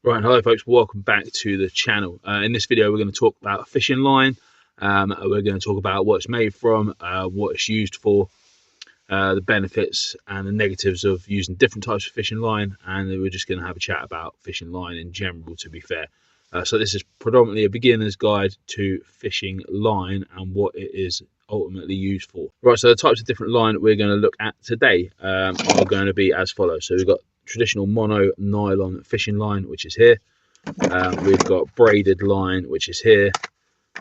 Right, hello folks, welcome back to the channel. In this video we're going to talk about a fishing line. We're going to talk about what it's made from, what it's used for, the benefits and the negatives of using different types of fishing line, and we're just going to have a chat about fishing line in general, to be fair. So this is predominantly a beginner's guide to fishing line and what it is ultimately used for. Right, so the types of different line that we're going to look at today are going to be as follows. So we've got traditional mono nylon fishing line, which is here. We've got braided line, which is here.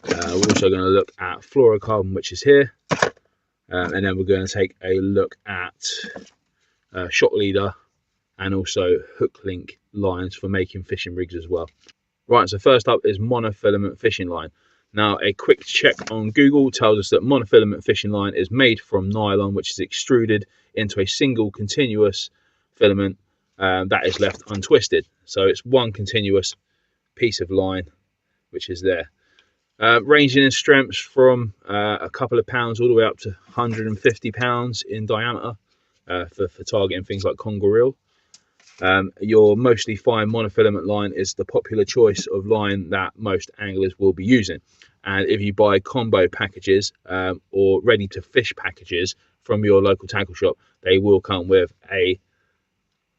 We're also going to look at fluorocarbon, which is here. And then we're going to take a look at shock leader and also hook link lines for making fishing rigs as well. Right, so first up is monofilament fishing line. Now, a quick check on Google tells us that monofilament fishing line is made from nylon, which is extruded into a single continuous filament that is left untwisted. So it's one continuous piece of line, which is there. Ranging in strengths from a couple of pounds all the way up to 150 pounds in diameter for targeting things like conger reel. Your mostly fine monofilament line is the popular choice of line that most anglers will be using. And if you buy combo packages or ready to fish packages from your local tackle shop, they will come with a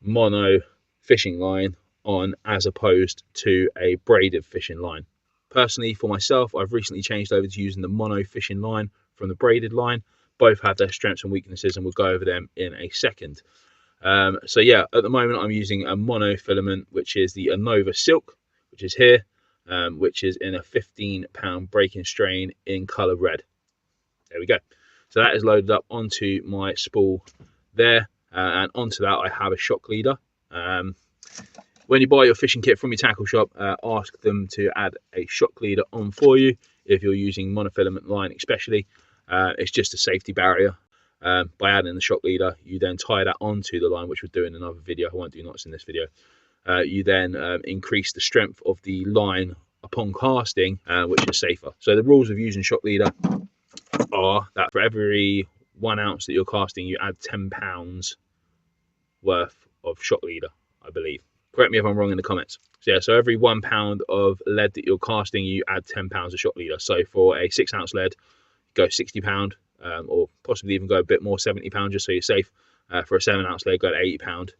mono fishing line on as opposed to a braided fishing line. Personally, for myself, I've recently changed over to using the mono fishing line from the braided line. Both have their strengths and weaknesses, and we'll go over them in a second. So yeah, at the moment I'm using a monofilament, which is the Anova Silk, which is here, which is in a 15-pound breaking strain in colour red. There we go. So that is loaded up onto my spool there, and onto that I have a shock leader. When you buy your fishing kit from your tackle shop, ask them to add a shock leader on for you if you're using monofilament line especially. It's just a safety barrier. By adding the shock leader, you then tie that onto the line, which we'll do in another video. I won't do knots in this video. You then increase the strength of the line upon casting, which is safer. So the rules of using shock leader are that for every 1 ounce that you're casting, you add 10 pounds worth of shock leader, I believe. Correct me if I'm wrong in the comments. So yeah, so every 1 pound of lead that you're casting, you add 10 pounds of shock leader. So for a 6 ounce lead, go 60 pound, or possibly even go a bit more, 70 pound, just so you're safe. For a 7 ounce lead, go to 80 pound,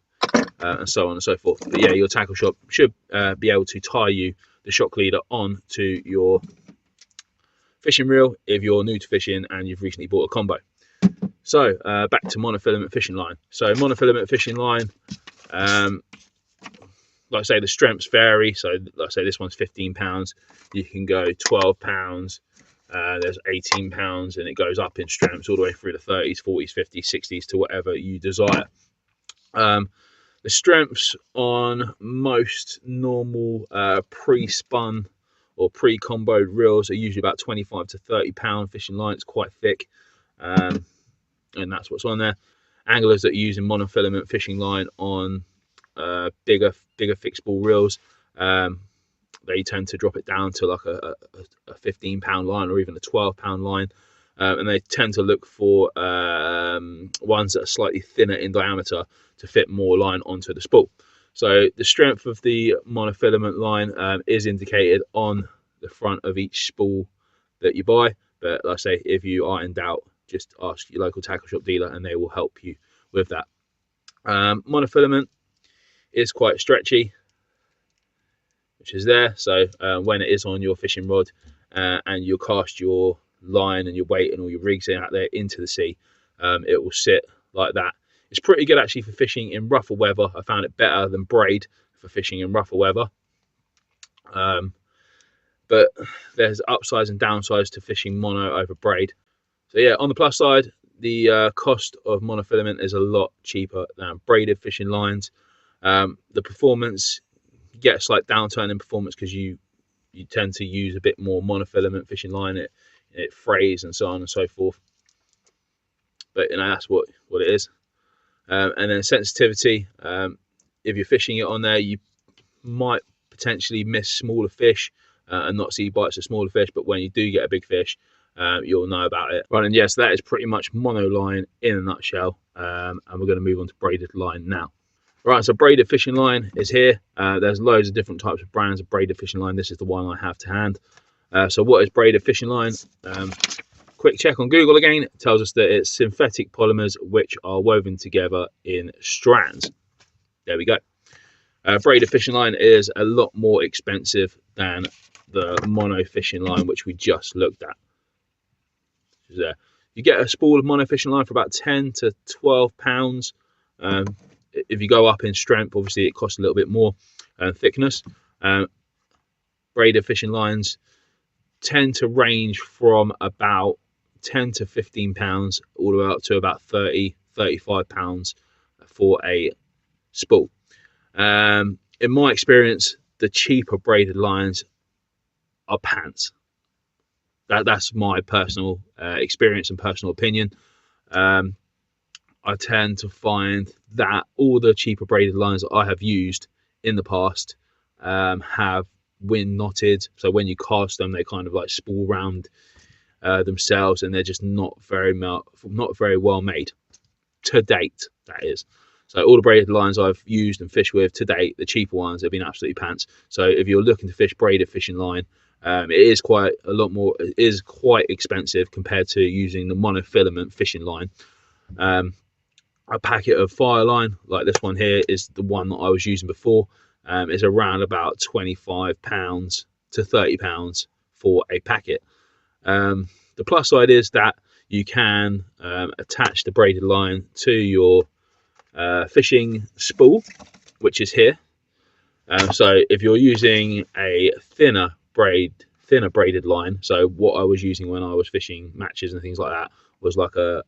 and so on and so forth. But yeah, your tackle shop should be able to tie you the shock leader on to your fishing reel if you're new to fishing and you've recently bought a combo. So back to monofilament fishing line. So monofilament fishing line, like I say, the strengths vary. So like I say, this one's 15 pounds. You can go 12 pounds. There's 18 pounds, and it goes up in strengths all the way through the 30s, 40s, 50s, 60s to whatever you desire. The strengths on most normal pre-spun or pre-comboed reels are usually about 25 to 30 pound fishing line. It's quite thick, and that's what's on there. Anglers that are using monofilament fishing line on bigger fixed ball reels, they tend to drop it down to like a 15-pound line or even a 12-pound line, and they tend to look for ones that are slightly thinner in diameter to fit more line onto the spool. So the strength of the monofilament line is indicated on the front of each spool that you buy, but like I say, if you are in doubt, just ask your local tackle shop dealer and they will help you with that. Monofilament is quite stretchy, which is there. So when it is on your fishing rod and you cast your line and your weight and all your rigs out there into the sea, it will sit like that. It's pretty good actually for fishing in rougher weather. I found it better than braid for fishing in rougher weather. But there's upsides and downsides to fishing mono over braid. So yeah, on the plus side, the cost of monofilament is a lot cheaper than braided fishing lines. The performance, you get a slight downturn in performance because you tend to use a bit more monofilament fishing line. It frays and so on and so forth. But you know, that's what it is. And then sensitivity, if you're fishing it on there, you might potentially miss smaller fish and not see bites of smaller fish, but when you do get a big fish, you'll know about it. Right, and yes, that is pretty much mono line in a nutshell, and we're going to move on to braided line now. Right, so braided fishing line is here. There's loads of different types of brands of braided fishing line. This is the one I have to hand. So what is braided fishing line? Quick check on Google again. It tells us that it's synthetic polymers which are woven together in strands. There we go. Braided fishing line is a lot more expensive than the mono fishing line which we just looked at. You get a spool of mono fishing line for about 10 to 12 pounds. If you go up in strength, obviously it costs a little bit more thickness. Braided fishing lines tend to range from about 10 to 15 pounds all the way up to about 30-35 pounds for a spool. In my experience, the cheaper braided lines are pants. That's my personal experience and personal opinion. I tend to find that all the cheaper braided lines that I have used in the past have wind knotted, so when you cast them they kind of like spool round themselves, and they're just not very well made to date, that is. So all the braided lines I've used and fished with to date, the cheaper ones, have been absolutely pants. So if you're looking to fish braided fishing line, it is quite expensive compared to using the monofilament fishing line. A packet of fire line like this one here is the one that I was using before. Is around about £25 to £30 for a packet. The plus side is that you can attach the braided line to your fishing spool, which is here. So if you're using a thinner braided line, so what I was using when I was fishing matches and things like that was like a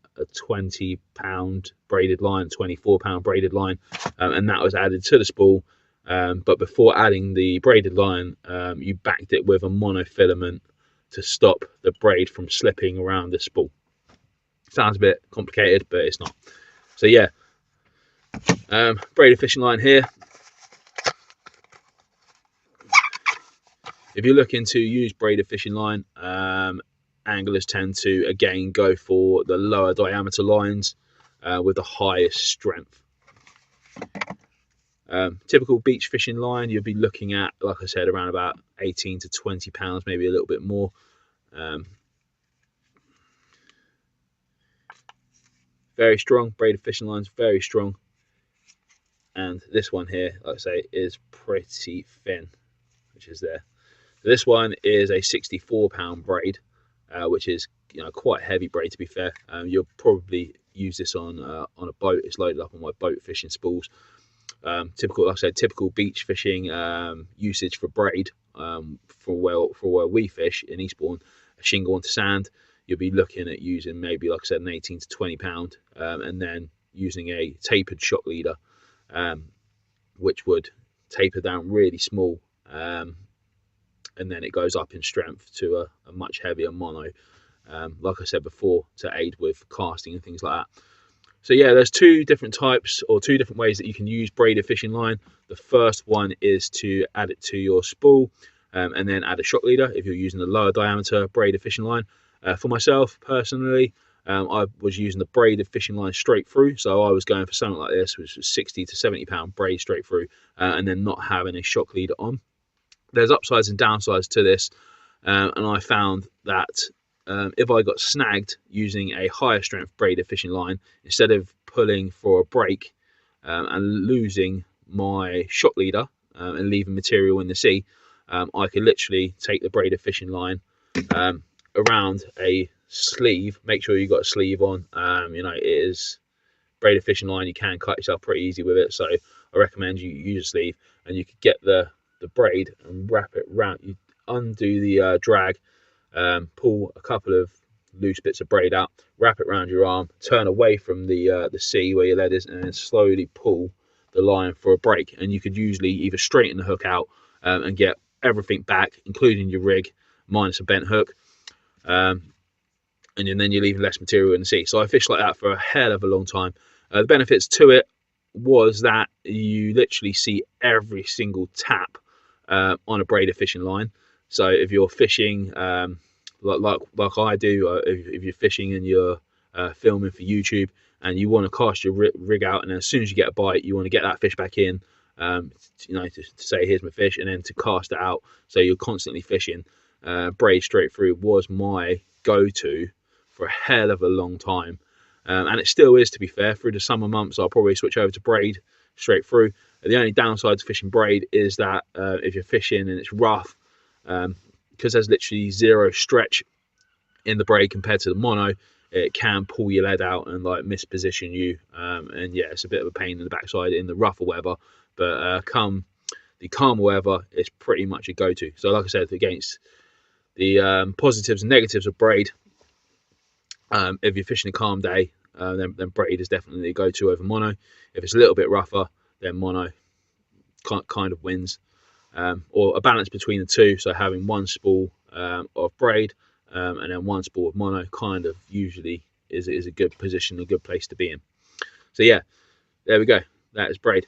20-pound braided line, 24-pound braided line, and that was added to the spool. But before adding the braided line, you backed it with a monofilament to stop the braid from slipping around the spool. Sounds a bit complicated, but it's not. So yeah, braided fishing line here. If you're looking to use braided fishing line, anglers tend to again go for the lower diameter lines with the highest strength. Typical beach fishing line, you'll be looking at, like I said, around about 18 to 20 pounds, maybe a little bit more. Very strong, braided fishing lines, very strong. And this one here, like I say, is pretty thin, which is there. So this one is a 64-pound braid, which is quite heavy braid, to be fair. You'll probably use this on a boat. It's loaded up on my boat fishing spools. Typical, like I said, typical beach fishing usage for braid for where we fish in Eastbourne, a shingle onto sand. You'll be looking at using maybe, like I said, an 18 to 20 pound, and then using a tapered shock leader, which would taper down really small, and then it goes up in strength to a much heavier mono, like I said before, to aid with casting and things like that. So yeah, there's two different types or two different ways that you can use braided fishing line. The first one is to add it to your spool and then add a shock leader if you're using the lower diameter braided fishing line. For myself personally, I was using the braided fishing line straight through, so I was going for something like this, which was 60 to 70 pound braid straight through, and then not having a shock leader on. There's upsides and downsides to this, and I found that if I got snagged using a higher strength braided fishing line, instead of pulling for a break and losing my shock leader and leaving material in the sea, I could literally take the braided fishing line around a sleeve. Make sure you got a sleeve on. It is braided fishing line, you can cut yourself pretty easy with it, so I recommend you use a sleeve, and you could get the braid and wrap it round. You undo the drag, pull a couple of loose bits of braid out, wrap it around your arm, turn away from the sea where your lead is, and then slowly pull the line for a break. And you could usually either straighten the hook out and get everything back, including your rig, minus a bent hook, and then you're leaving less material in the sea. So I fished like that for a hell of a long time. The benefits to it was that you literally see every single tap on a braided fishing line. So if you're fishing like I do, if you're fishing and you're filming for YouTube, and you want to cast your rig out, and then as soon as you get a bite, you want to get that fish back in, you know, to say here's my fish, and then to cast it out, so you're constantly fishing. Braid straight through was my go-to for a hell of a long time, and it still is, to be fair. Through the summer months, I'll probably switch over to Braid straight through. The only downside to fishing Braid is that if you're fishing and it's rough, because there's literally zero stretch in the Braid compared to the mono, it can pull your lead out and like misposition you, and yeah, it's a bit of a pain in the backside in the rough or whatever, but come the calm weather, it's pretty much a go-to. So like I said, against the positives and negatives of Braid, if you're fishing a calm day, then Braid is definitely a go-to over mono. If it's a little bit rougher, then mono kind of wins, or a balance between the two. So having one spool of Braid and then one spool of mono kind of usually is a good position, a good place to be in. So yeah, there we go. That is Braid.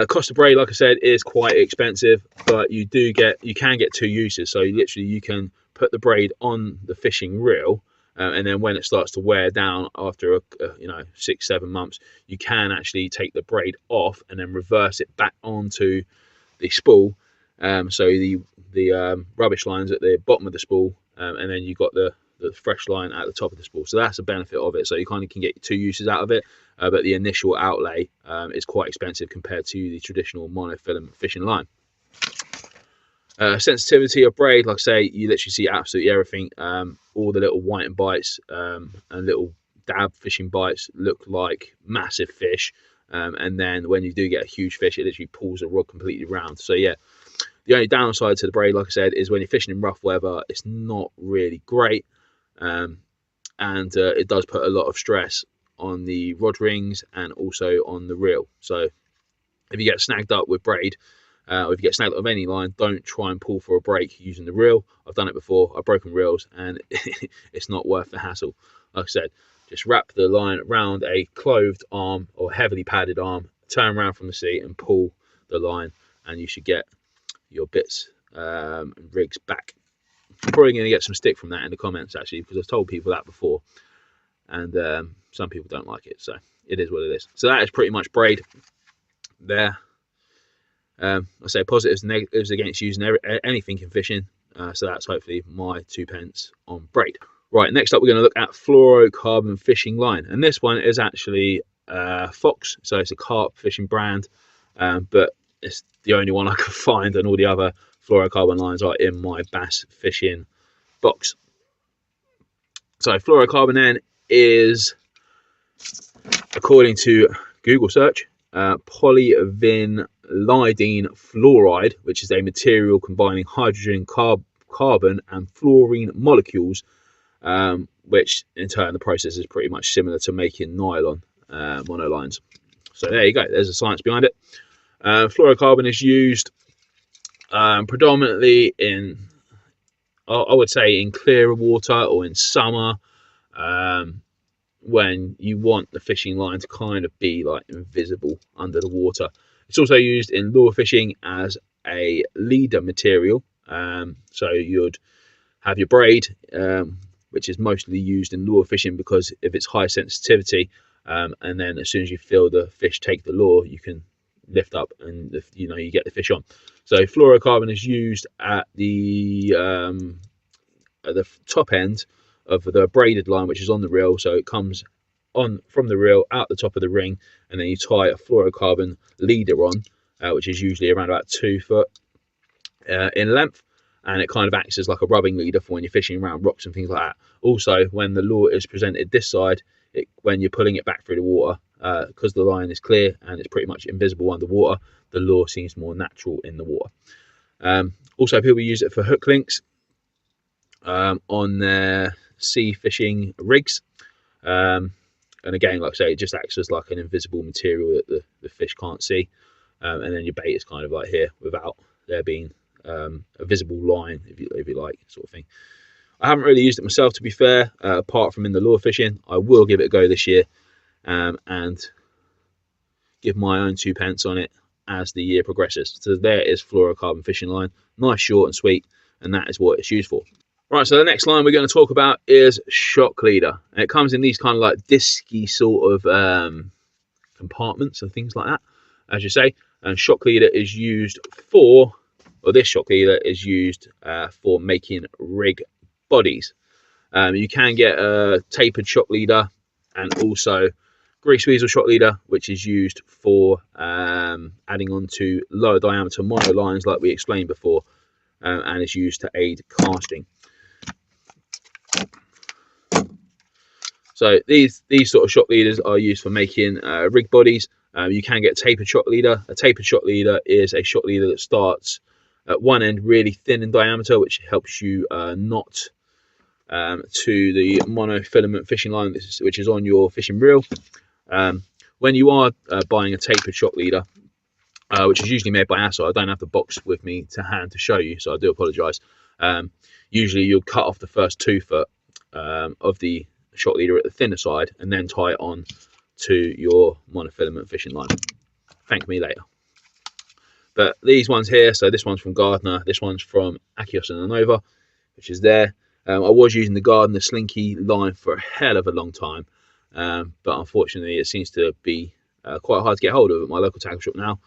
Cost of Braid, like I said, is quite expensive, but you can get two uses. So you can put the Braid on the fishing reel, and then when it starts to wear down after 6-7 months, you can actually take the Braid off and then reverse it back onto the spool. So the rubbish line's at the bottom of the spool, and then you've got the fresh line at the top of the spool. So that's the benefit of it. So you kind of can get two uses out of it, but the initial outlay is quite expensive compared to the traditional monofilament fishing line. Sensitivity of Braid, like I say, you literally see absolutely everything. All the little white and bites and little dab fishing bites look like massive fish, and then when you do get a huge fish, it literally pulls the rod completely round. So yeah, the only downside to the Braid, like I said, is when you're fishing in rough weather, it's not really great, and it does put a lot of stress on the rod rings and also on the reel. So if you get snagged up with Braid, or if you get snagged up with any line, don't try and pull for a break using the reel. I've done it before. I've broken reels, and it's not worth the hassle. Like I said, just wrap the line around a clothed arm or heavily padded arm, turn around from the seat and pull the line, and you should get your bits and rigs back. I'm probably going to get some stick from that in the comments, actually, because I've told people that before, and some people don't like it, so it is what it is. So that is pretty much Braid there. I say positives and negatives against using anything in fishing, so that's hopefully my 2 pence on Braid. Right, next up we're going to look at Fluorocarbon fishing line, and this one is actually Fox, so it's a carp fishing brand, but it's the only one I could find, and all the other fluorocarbon lines are in my bass fishing box. So fluorocarbon then is, according to Google search, polyvinylidene fluoride, which is a material combining hydrogen, carbon and fluorine molecules, which in turn the process is pretty much similar to making nylon monolines. So there you go, there's the science behind it. Fluorocarbon is used predominantly in, I would say, in clearer water or in summer, when you want the fishing line to kind of be like invisible under the water. It's also used in lure fishing as a leader material. So you'd have your Braid, which is mostly used in lure fishing because of its high sensitivity, and then as soon as you feel the fish take the lure, you can lift up and you get the fish on. So fluorocarbon is used at the top end of the braided line, which is on the reel. So it comes on from the reel out the top of the ring, and then you tie a fluorocarbon leader on, which is usually around about 2 foot in length, and it kind of acts as like a rubbing leader for when you're fishing around rocks and things like that. Also, when the lure is presented this side, when you're pulling it back through the water, because the line is clear and it's pretty much invisible underwater, the lure seems more natural in the water. Also, people use it for hook links on their sea fishing rigs, and again, like I say, it just acts as like an invisible material that the fish can't see, and then your bait is kind of like here without there being a visible line, if you like, sort of thing. I haven't really used it myself, to be fair, apart from in the lure fishing. I will give it a go this year, and give my own 2 pence on it as the year progresses. So there is fluorocarbon fishing line, nice, short and sweet, and that is what it's used for. Right, so the next line we're going to talk about is shock leader. And it comes in these kind of like disky sort of compartments and things like that, as you say. And shock leader is used for, or this shock leader is used for making rig bodies. You can get a tapered shock leader and also grease weasel shock leader, which is used for adding on to lower diameter monolines like we explained before, and is used to aid casting. So these sort of shock leaders are used for making rig bodies. You can get a tapered shock leader. A tapered shock leader is a shock leader that starts at one end really thin in diameter, which helps you knot to the monofilament fishing line, which is on your fishing reel. When you are buying a tapered shock leader, which is usually made by ASSA, I don't have the box with me to hand to show you, so I do apologise. Usually you'll cut off the first 2 foot of the shock leader at the thinner side and then tie it on to your monofilament fishing line. Thank me later. But these ones here, so this one's from Gardner, this one's from Akios and Anova, which is there. I was using the Gardner Slinky line for a hell of a long time, but unfortunately it seems to be quite hard to get hold of at my local tackle shop now,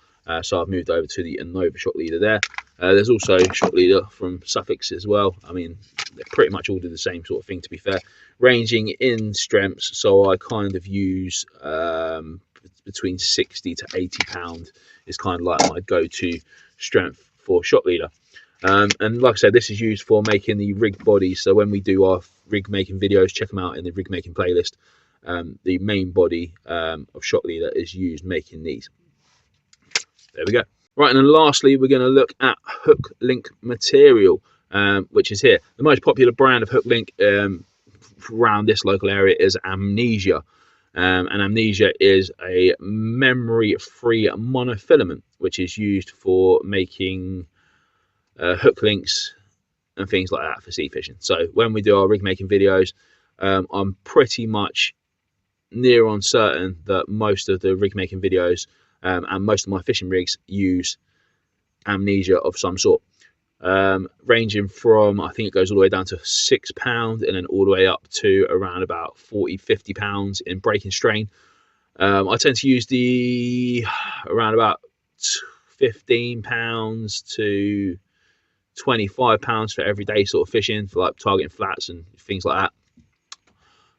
so I've moved over to the Anova shock leader there. There's also a shock leader from Suffolk as well. I mean, they pretty much all do the same sort of thing, to be fair, ranging in strengths. So I kind of use between 60 to 80 pound is kind of like my go-to strength for shock leader. And like I said, this is used for making the rig bodies. So when we do our rig making videos, check them out in the rig making playlist. The main body of shock leader is used making these. There we go. Right, and then lastly, we're going to look at hook link material, which is here. The most popular brand of hook link around this local area is Amnesia. And Amnesia is a memory-free monofilament, which is used for making hook links and things like that for sea fishing. So when we do our rig making videos, I'm pretty much near on certain that most of the rig making videos and most of my fishing rigs use Amnesia of some sort, ranging from, I think it goes all the way down to £6 and then all the way up to around about 40-50 pounds in breaking strain. I tend to use the around about £15 to £25 for everyday sort of fishing, for like targeting flats and things like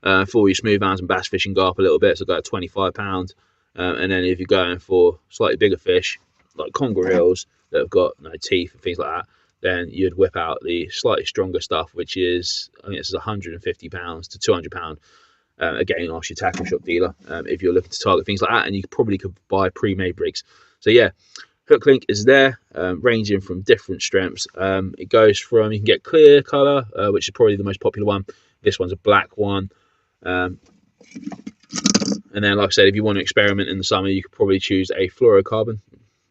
that. For your smooth hands and bass fishing, go up a little bit, so go at £25. And then if you're going for slightly bigger fish like conger eels that have got no teeth and things like that, then you'd whip out the slightly stronger stuff, which is, I think this is £150 to £200. Again, ask your tackle shop dealer if you're looking to target things like that, and you probably could buy pre-made rigs. So yeah, hook link is there, ranging from different strengths. It goes from, you can get clear color, which is probably the most popular one. This one's a black one. And then, like I said, if you want to experiment in the summer, you could probably choose a fluorocarbon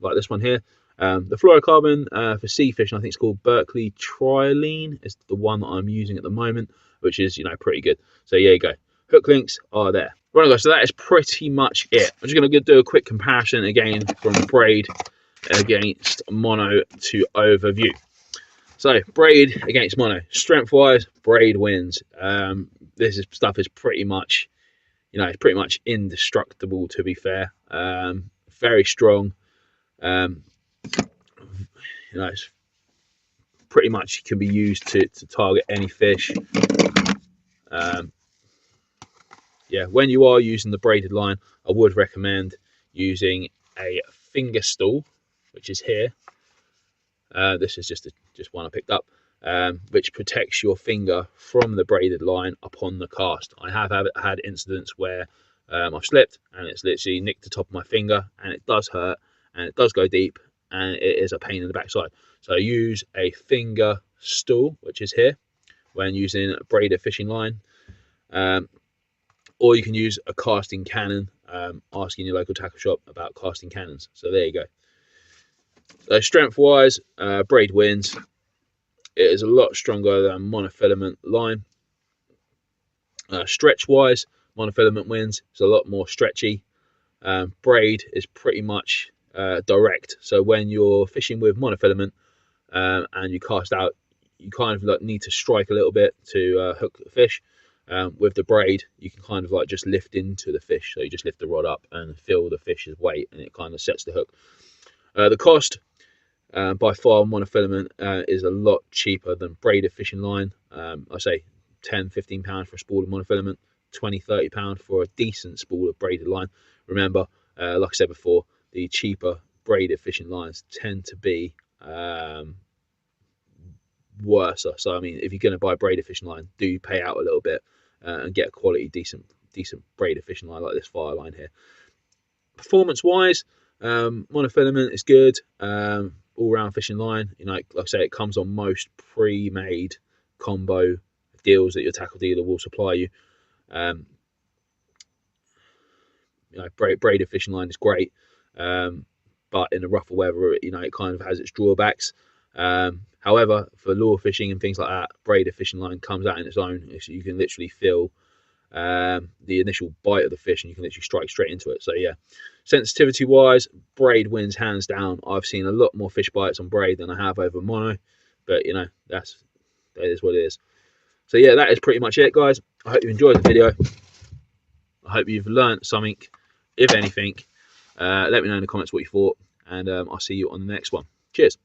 like this one here. The fluorocarbon for sea fishing, I think it's called Berkeley Trilene, is the one that I'm using at the moment, which is, you know, pretty good. So yeah, you go. Hook links are there. Right, guys, so that is pretty much it. I'm just going to do a quick comparison again from Braid against Mono to overview. So Braid against Mono, strength wise, Braid wins. This stuff is pretty much, you know, it's pretty much indestructible, to be fair. Very strong. You know, it's pretty much can be used to target any fish. Yeah, when you are using the braided line, I would recommend using a finger stool, which is here. This is just one I picked up, which protects your finger from the braided line upon the cast. I have had incidents where I've slipped and it's literally nicked the top of my finger, and it does hurt and it does go deep and it is a pain in the backside. So use a finger stool, which is here, when using a braided fishing line. Or you can use a casting cannon, asking your local tackle shop about casting cannons. So there you go. So strength wise, Braid wins. It is a lot stronger than monofilament line. Stretch wise, monofilament wins. It's a lot more stretchy. Braid is pretty much direct. So when you're fishing with monofilament and you cast out, you kind of like need to strike a little bit to hook the fish. With the braid, you can kind of like just lift into the fish, so you just lift the rod up and feel the fish's weight, and it kind of sets the hook. The cost, by far, monofilament is a lot cheaper than braided fishing line. I say £10–15 for a spool of monofilament, £20–30 for a decent spool of braided line. Remember, like I said before, the cheaper braided fishing lines tend to be worse. So I mean, if you're going to buy a braided fishing line, do pay out a little bit and get a quality decent braided fishing line like this fire line here. Performance wise, monofilament is good. All-round fishing line, you know, like I say, it comes on most pre-made combo deals that your tackle dealer will supply you. You know, braided fishing line is great, but in the rougher weather, you know, it kind of has its drawbacks. However, for lure fishing and things like that, braided fishing line comes out in its own. You can literally feel the initial bite of the fish, and you can literally strike straight into it. So yeah, sensitivity wise, braid wins hands down. I've seen a lot more fish bites on braid than I have over mono, but you know, that is what it is. So yeah, that is pretty much it, guys. I hope you enjoyed the video. I hope you've learned something, if anything. Let me know in the comments what you thought, and I'll see you on the next one. Cheers.